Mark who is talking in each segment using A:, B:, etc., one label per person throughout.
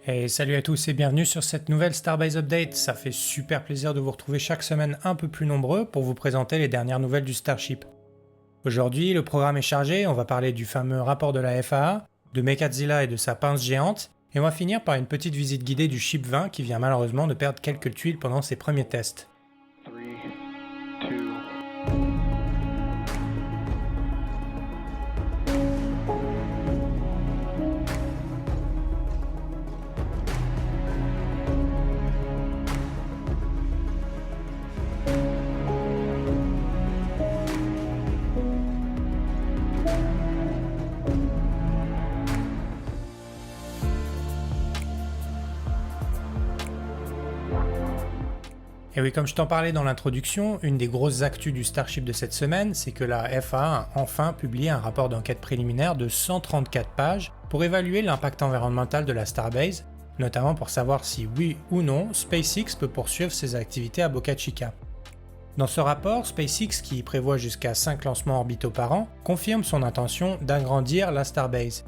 A: Et salut à tous et bienvenue sur cette nouvelle Starbase Update. Ça fait super plaisir de vous retrouver chaque semaine un peu plus nombreux pour vous présenter les dernières nouvelles du Starship. Aujourd'hui, le programme est chargé, on va parler du fameux rapport de la FAA, de Mechazilla et de sa pince géante, et on va finir par une petite visite guidée du Ship 20 qui vient malheureusement de perdre quelques tuiles pendant ses premiers tests. Et oui, comme je t'en parlais dans l'introduction, une des grosses actus du Starship de cette semaine, c'est que la FAA a enfin publié un rapport d'enquête préliminaire de 134 pages pour évaluer l'impact environnemental de la Starbase, notamment pour savoir si oui ou non SpaceX peut poursuivre ses activités à Boca Chica. Dans ce rapport, SpaceX, qui prévoit jusqu'à 5 lancements orbitaux par an, confirme son intention d'agrandir la Starbase.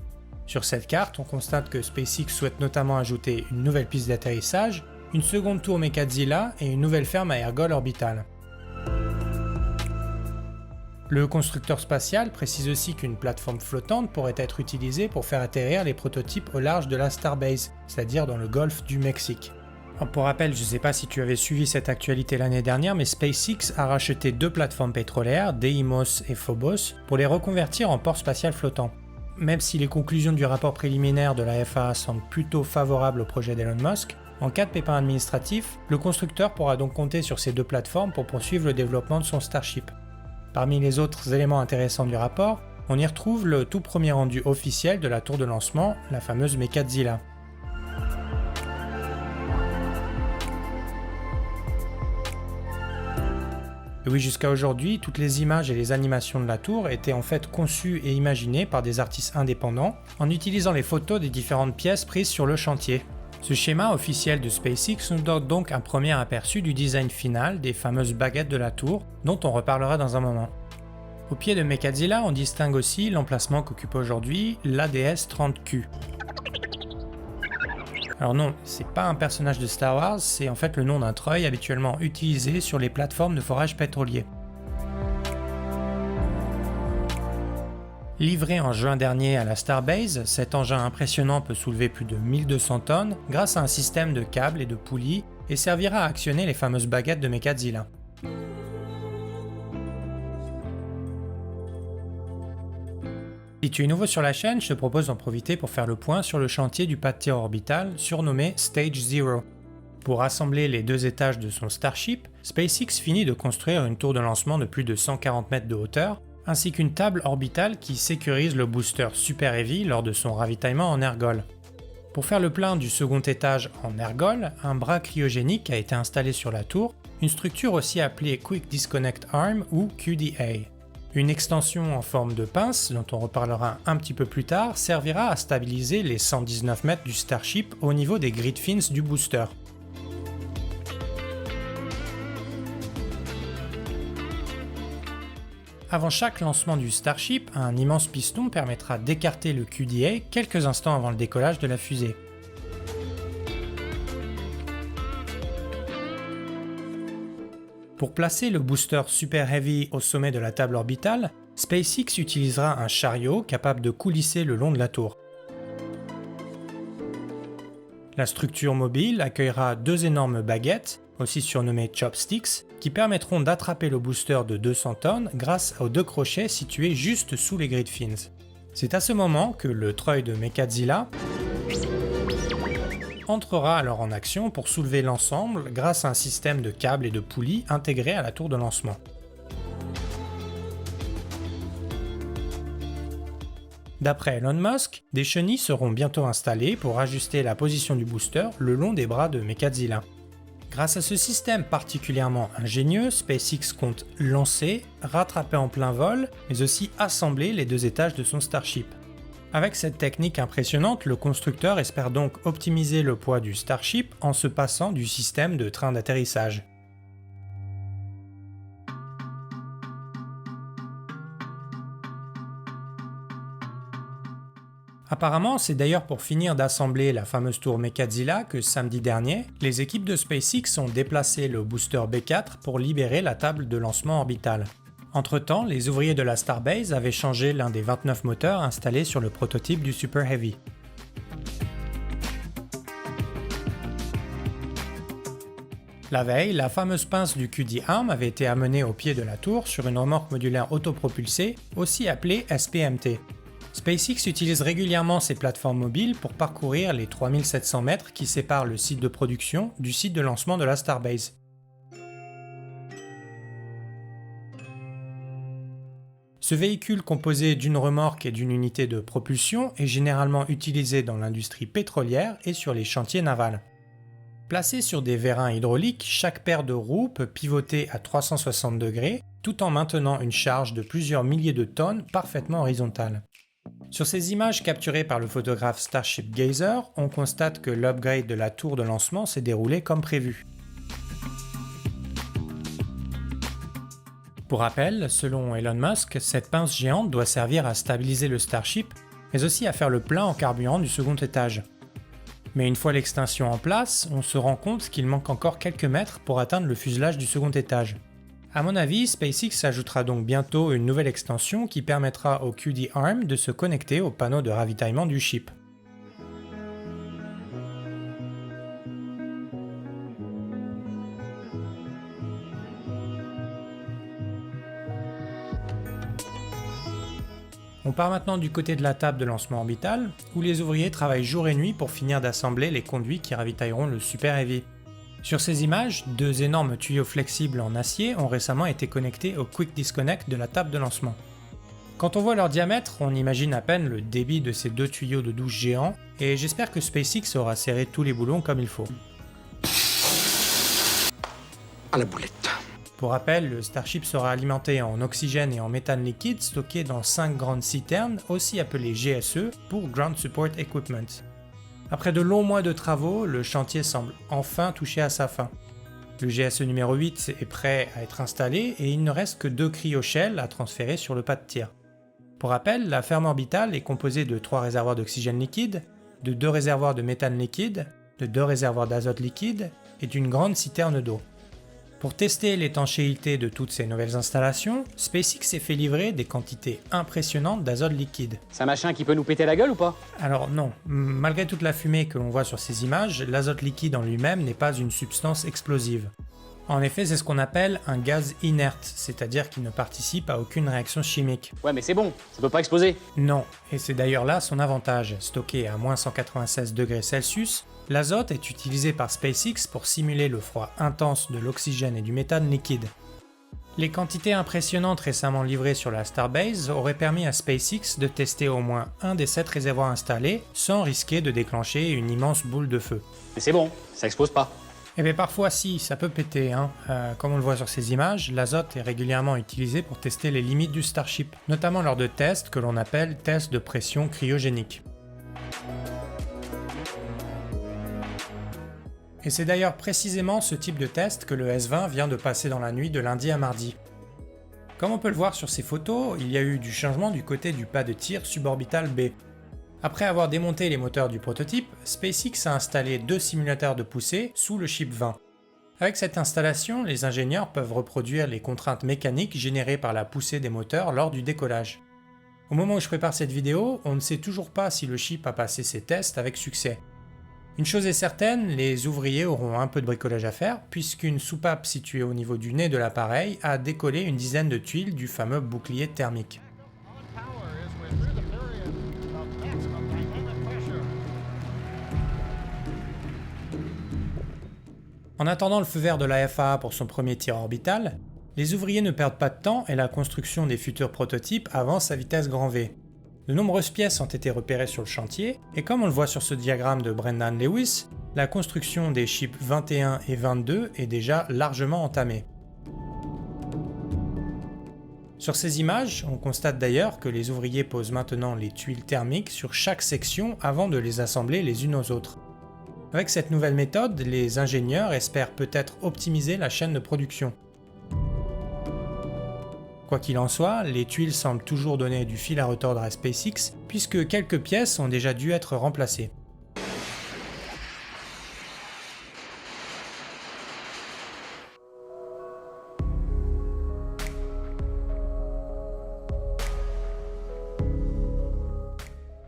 A: Sur cette carte, on constate que SpaceX souhaite notamment ajouter une nouvelle piste d'atterrissage, une seconde tour Mechazilla et une nouvelle ferme à ergol orbital. Le constructeur spatial précise aussi qu'une plateforme flottante pourrait être utilisée pour faire atterrir les prototypes au large de la Starbase, c'est-à-dire dans le golfe du Mexique. Pour rappel, je ne sais pas si tu avais suivi cette actualité l'année dernière, mais SpaceX a racheté 2 plateformes pétrolières, Deimos et Phobos, pour les reconvertir en port spatial flottant. Même si les conclusions du rapport préliminaire de la FAA semblent plutôt favorables au projet d'Elon Musk, en cas de pépin administratif, le constructeur pourra donc compter sur ces 2 plateformes pour poursuivre le développement de son Starship. Parmi les autres éléments intéressants du rapport, on y retrouve le tout premier rendu officiel de la tour de lancement, la fameuse Mechazilla. Et oui, jusqu'à aujourd'hui, toutes les images et les animations de la tour étaient en fait conçues et imaginées par des artistes indépendants en utilisant les photos des différentes pièces prises sur le chantier. Ce schéma officiel de SpaceX nous donne donc un premier aperçu du design final des fameuses baguettes de la tour, dont on reparlera dans un moment. Au pied de Mechazilla, on distingue aussi l'emplacement qu'occupe aujourd'hui l'ADS-30Q. Alors non, c'est pas un personnage de Star Wars, c'est en fait le nom d'un treuil habituellement utilisé sur les plateformes de forage pétrolier. Livré en juin dernier à la Starbase, cet engin impressionnant peut soulever plus de 1200 tonnes grâce à un système de câbles et de poulies et servira à actionner les fameuses baguettes de Mechazilla. Si tu es nouveau sur la chaîne, je te propose d'en profiter pour faire le point sur le chantier du pas de tir orbital surnommé Stage 0. Pour assembler les 2 étages de son Starship, SpaceX finit de construire une tour de lancement de plus de 140 mètres de hauteur, ainsi qu'une table orbitale qui sécurise le booster Super Heavy lors de son ravitaillement en ergol. Pour faire le plein du second étage en ergol, un bras cryogénique a été installé sur la tour, une structure aussi appelée Quick Disconnect Arm ou QDA. Une extension en forme de pince, dont on reparlera un petit peu plus tard, servira à stabiliser les 119 mètres du Starship au niveau des grid fins du booster. Avant chaque lancement du Starship, un immense piston permettra d'écarter le QDA quelques instants avant le décollage de la fusée. Pour placer le booster Super Heavy au sommet de la table orbitale, SpaceX utilisera un chariot capable de coulisser le long de la tour. La structure mobile accueillera 2 énormes baguettes, aussi surnommées chopsticks, qui permettront d'attraper le booster de 200 tonnes grâce aux 2 crochets situés juste sous les grid fins. C'est à ce moment que le treuil de Mechazilla entrera alors en action pour soulever l'ensemble grâce à un système de câbles et de poulies intégré à la tour de lancement. D'après Elon Musk, des chenilles seront bientôt installées pour ajuster la position du booster le long des bras de Mechazilla. Grâce à ce système particulièrement ingénieux, SpaceX compte lancer, rattraper en plein vol, mais aussi assembler les 2 étages de son Starship. Avec cette technique impressionnante, le constructeur espère donc optimiser le poids du Starship en se passant du système de train d'atterrissage. Apparemment, c'est d'ailleurs pour finir d'assembler la fameuse tour Mechazilla que samedi dernier, les équipes de SpaceX ont déplacé le booster B4 pour libérer la table de lancement orbitale. Entre-temps, les ouvriers de la Starbase avaient changé l'un des 29 moteurs installés sur le prototype du Super Heavy. La veille, la fameuse pince du QD-Arm avait été amenée au pied de la tour sur une remorque modulaire autopropulsée, aussi appelée SPMT. SpaceX utilise régulièrement ces plateformes mobiles pour parcourir les 3700 mètres qui séparent le site de production du site de lancement de la Starbase. Ce véhicule composé d'une remorque et d'une unité de propulsion est généralement utilisé dans l'industrie pétrolière et sur les chantiers navals. Placé sur des vérins hydrauliques, chaque paire de roues peut pivoter à 360 degrés tout en maintenant une charge de plusieurs milliers de tonnes parfaitement horizontale. Sur ces images capturées par le photographe Starship Gazer, on constate que l'upgrade de la tour de lancement s'est déroulé comme prévu. Pour rappel, selon Elon Musk, cette pince géante doit servir à stabiliser le Starship, mais aussi à faire le plein en carburant du second étage. Mais une fois l'extinction en place, on se rend compte qu'il manque encore quelques mètres pour atteindre le fuselage du second étage. À mon avis, SpaceX ajoutera donc bientôt une nouvelle extension qui permettra au QD-Arm de se connecter au panneau de ravitaillement du ship. On part maintenant du côté de la table de lancement orbital, où les ouvriers travaillent jour et nuit pour finir d'assembler les conduits qui ravitailleront le Super Heavy. Sur ces images, deux énormes tuyaux flexibles en acier ont récemment été connectés au Quick Disconnect de la table de lancement. Quand on voit leur diamètre, on imagine à peine le débit de ces deux tuyaux de douche géants, et j'espère que SpaceX aura serré tous les boulons comme il faut.
B: À la boulette.
A: Pour rappel, le Starship sera alimenté en oxygène et en méthane liquide stocké dans 5 grandes citernes, aussi appelées GSE, pour Ground Support Equipment. Après de longs mois de travaux, le chantier semble enfin toucher à sa fin. Le GSE numéro 8 est prêt à être installé et il ne reste que 2 cryoshells à transférer sur le pas de tir. Pour rappel, la ferme orbitale est composée de 3 réservoirs d'oxygène liquide, de 2 réservoirs de méthane liquide, de 2 réservoirs d'azote liquide et d'une grande citerne d'eau. Pour tester l'étanchéité de toutes ces nouvelles installations, SpaceX s'est fait livrer des quantités impressionnantes d'azote liquide.
C: C'est un machin qui peut nous péter la gueule ou pas?
A: Alors non, malgré toute la fumée que l'on voit sur ces images, l'azote liquide en lui-même n'est pas une substance explosive. En effet, c'est ce qu'on appelle un gaz inerte, c'est-à-dire qu'il ne participe à aucune réaction chimique.
C: Ouais, mais c'est bon, ça peut pas exploser.
A: Non, et c'est d'ailleurs là son avantage. Stocké à moins 196 degrés Celsius, l'azote est utilisé par SpaceX pour simuler le froid intense de l'oxygène et du méthane liquide. Les quantités impressionnantes récemment livrées sur la Starbase auraient permis à SpaceX de tester au moins un des 7 réservoirs installés sans risquer de déclencher une immense boule de feu.
C: Mais c'est bon, ça explose pas.
A: Eh bien parfois si, ça peut péter, hein. Comme on le voit sur ces images, l'azote est régulièrement utilisé pour tester les limites du Starship, notamment lors de tests que l'on appelle tests de pression cryogénique. Et c'est d'ailleurs précisément ce type de test que le S-20 vient de passer dans la nuit de lundi à mardi. Comme on peut le voir sur ces photos, il y a eu du changement du côté du pas de tir suborbital B. Après avoir démonté les moteurs du prototype, SpaceX a installé 2 simulateurs de poussée sous le Ship 20. Avec cette installation, les ingénieurs peuvent reproduire les contraintes mécaniques générées par la poussée des moteurs lors du décollage. Au moment où je prépare cette vidéo, on ne sait toujours pas si le ship a passé ses tests avec succès. Une chose est certaine, les ouvriers auront un peu de bricolage à faire, puisqu'une soupape située au niveau du nez de l'appareil a décollé une dizaine de tuiles du fameux bouclier thermique. En attendant le feu vert de la FAA pour son premier tir orbital, les ouvriers ne perdent pas de temps et la construction des futurs prototypes avance à vitesse grand V. De nombreuses pièces ont été repérées sur le chantier, et comme on le voit sur ce diagramme de Brendan Lewis, la construction des chips 21 et 22 est déjà largement entamée. Sur ces images, on constate d'ailleurs que les ouvriers posent maintenant les tuiles thermiques sur chaque section avant de les assembler les unes aux autres. Avec cette nouvelle méthode, les ingénieurs espèrent peut-être optimiser la chaîne de production. Quoi qu'il en soit, les tuiles semblent toujours donner du fil à retordre à SpaceX, puisque quelques pièces ont déjà dû être remplacées.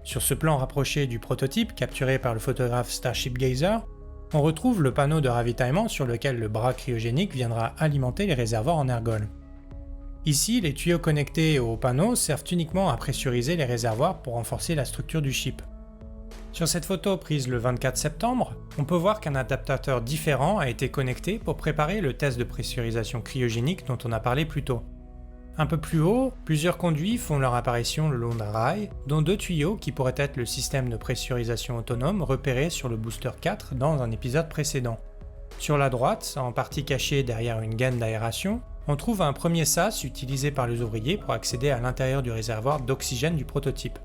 A: Sur ce plan rapproché du prototype capturé par le photographe Starship Gazer, on retrouve le panneau de ravitaillement sur lequel le bras cryogénique viendra alimenter les réservoirs en ergol. Ici, les tuyaux connectés au panneau servent uniquement à pressuriser les réservoirs pour renforcer la structure du ship. Sur cette photo prise le 24 septembre, on peut voir qu'un adaptateur différent a été connecté pour préparer le test de pressurisation cryogénique dont on a parlé plus tôt. Un peu plus haut, plusieurs conduits font leur apparition le long d'un rail, dont 2 tuyaux qui pourraient être le système de pressurisation autonome repéré sur le booster 4 dans un épisode précédent. Sur la droite, en partie caché derrière une gaine d'aération, on trouve un premier sas utilisé par les ouvriers pour accéder à l'intérieur du réservoir d'oxygène du prototype.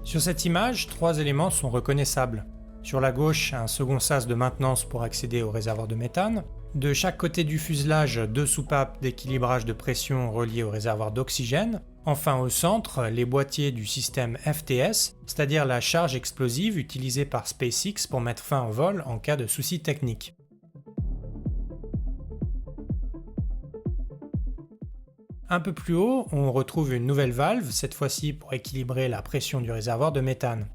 A: Sur cette image, 3 éléments sont reconnaissables. Sur la gauche, un second sas de maintenance pour accéder au réservoir de méthane. De chaque côté du fuselage, 2 soupapes d'équilibrage de pression reliées au réservoir d'oxygène. Enfin au centre, les boîtiers du système FTS, c'est-à-dire la charge explosive utilisée par SpaceX pour mettre fin au vol en cas de soucis techniques. Un peu plus haut, on retrouve une nouvelle valve, cette fois-ci pour équilibrer la pression du réservoir de méthane.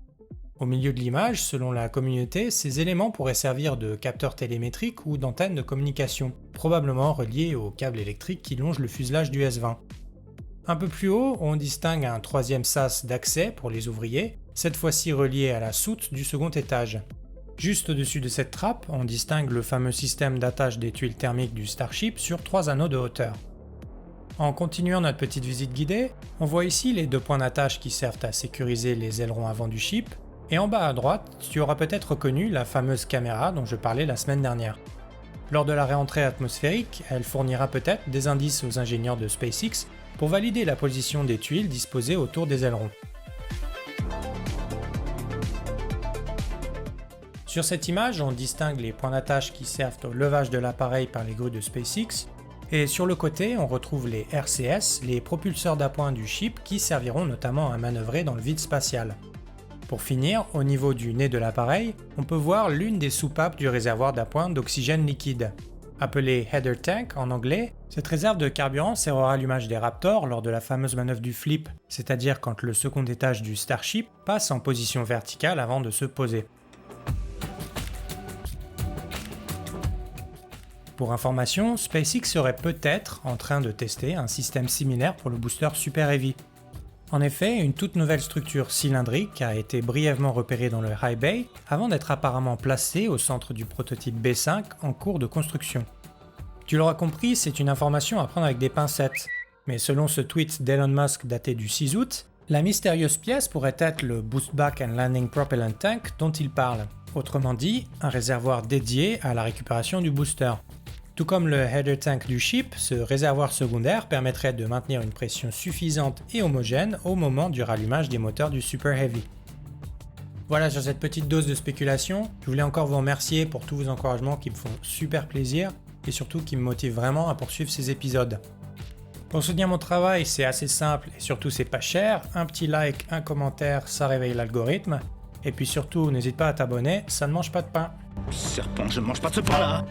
A: Au milieu de l'image, selon la communauté, ces éléments pourraient servir de capteurs télémétriques ou d'antennes de communication, probablement reliés aux câbles électriques qui longent le fuselage du S-20. Un peu plus haut, on distingue un 3e sas d'accès pour les ouvriers, cette fois-ci relié à la soute du second étage. Juste au-dessus de cette trappe, on distingue le fameux système d'attache des tuiles thermiques du Starship sur 3 anneaux de hauteur. En continuant notre petite visite guidée, on voit ici les 2 points d'attache qui servent à sécuriser les ailerons avant du ship, et en bas à droite, tu auras peut-être reconnu la fameuse caméra dont je parlais la semaine dernière. Lors de la réentrée atmosphérique, elle fournira peut-être des indices aux ingénieurs de SpaceX pour valider la position des tuiles disposées autour des ailerons. Sur cette image, on distingue les points d'attache qui servent au levage de l'appareil par les grues de SpaceX, et sur le côté, on retrouve les RCS, les propulseurs d'appoint du ship qui serviront notamment à manœuvrer dans le vide spatial. Pour finir, au niveau du nez de l'appareil, on peut voir l'une des soupapes du réservoir d'appoint d'oxygène liquide. Appelée Header Tank en anglais, cette réserve de carburant sert au rallumage des Raptors lors de la fameuse manœuvre du flip, c'est-à-dire quand le second étage du Starship passe en position verticale avant de se poser. Pour information, SpaceX serait peut-être en train de tester un système similaire pour le booster Super Heavy. En effet, une toute nouvelle structure cylindrique a été brièvement repérée dans le High Bay avant d'être apparemment placée au centre du prototype B5 en cours de construction. Tu l'auras compris, c'est une information à prendre avec des pincettes, mais selon ce tweet d'Elon Musk daté du 6 août, la mystérieuse pièce pourrait être le Boost Back and Landing Propellant Tank dont il parle, autrement dit, un réservoir dédié à la récupération du booster. Tout comme le header tank du ship, ce réservoir secondaire permettrait de maintenir une pression suffisante et homogène au moment du rallumage des moteurs du Super Heavy. Voilà sur cette petite dose de spéculation, je voulais encore vous remercier pour tous vos encouragements qui me font super plaisir et surtout qui me motivent vraiment à poursuivre ces épisodes. Pour soutenir mon travail, c'est assez simple et surtout c'est pas cher, un petit like, un commentaire, ça réveille l'algorithme. Et puis surtout, n'hésite pas à t'abonner, ça ne mange pas de pain.
D: Serpent, je ne mange pas de ce pain-là.